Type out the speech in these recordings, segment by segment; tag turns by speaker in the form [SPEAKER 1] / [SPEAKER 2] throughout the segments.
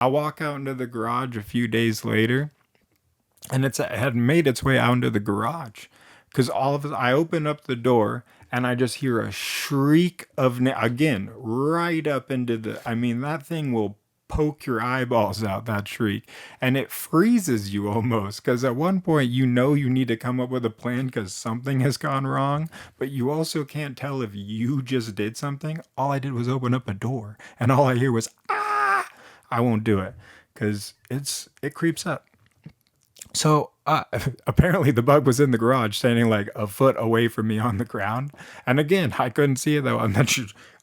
[SPEAKER 1] I walk out into the garage a few days later, and it had made its way out into the garage. Because all of it, I open up the door and I just hear a shriek of, again, right up into the, I mean, that thing will poke your eyeballs out, that shriek. And it freezes you almost. Because at one point, you know you need to come up with a plan because something has gone wrong. But you also can't tell if you just did something. All I did was open up a door. And all I hear was, ah! I won't do it. Because it creeps up. So apparently the bug was in the garage, standing like a foot away from me on the ground. And again, I couldn't see it though. And then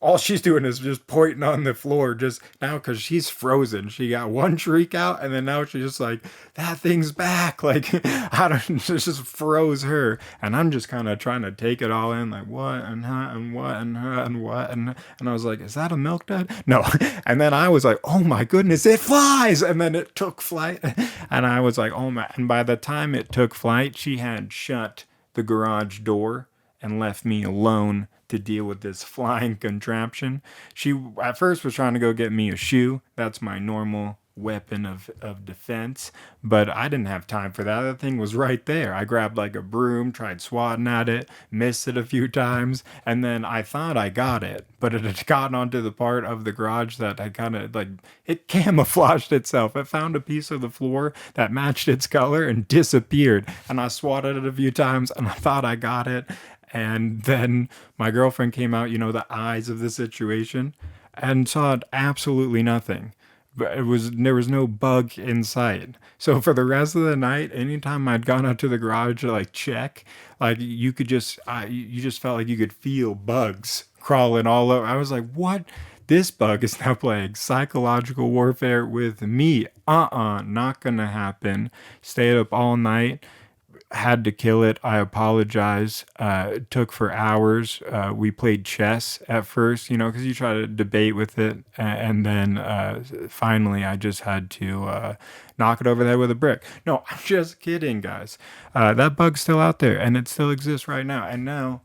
[SPEAKER 1] all she's doing is just pointing on the floor just now because she's frozen. She got one shriek out, and then now she's just like, that thing's back. Like, I don't, it just froze her. And I'm just kind of trying to take it all in, like, what and huh and what and huh and what. And I was like, is that a milk dud? No. And then I was like, oh my goodness, it flies. And then it took flight. And I was like, oh my. And by the time it took flight, she had shut the garage door and left me alone to deal with this flying contraption. She at first was trying to go get me a shoe. That's my normal weapon of defense, but I didn't have time for that. That thing was right there. I grabbed like a broom, tried swatting at it, missed it a few times, and then I thought I got it, but it had gotten onto the part of the garage that I kind of like, it camouflaged itself. It found a piece of the floor that matched its color and disappeared. And I swatted it a few times and I thought I got it. And then my girlfriend came out, the eyes of the situation, and saw absolutely nothing. But there was no bug in sight. So for the rest of the night, anytime I'd gone out to the garage to like check, like you could just you just felt like you could feel bugs crawling all over. I was like, what? This bug is now playing psychological warfare with me. Not gonna happen. Stayed up all night, had to kill it. I apologize. It took for hours. We played chess at first, because you try to debate with it. And then finally, I just had to knock it over the head with a brick. No, I'm just kidding, guys. That bug's still out there and it still exists right now. And now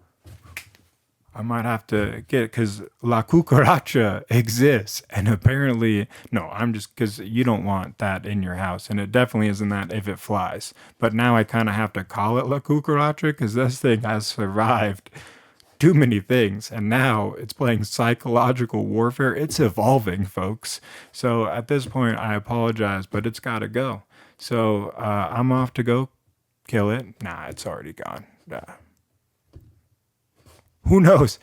[SPEAKER 1] I might have to get it because La Cucaracha exists. And apparently, no, I'm just because you don't want that in your house. And it definitely isn't that if it flies. But now I kind of have to call it La Cucaracha because this thing has survived too many things. And now it's playing psychological warfare. It's evolving, folks. So at this point, I apologize, but it's got to go. So I'm off to go kill it. Nah, it's already gone. Who knows?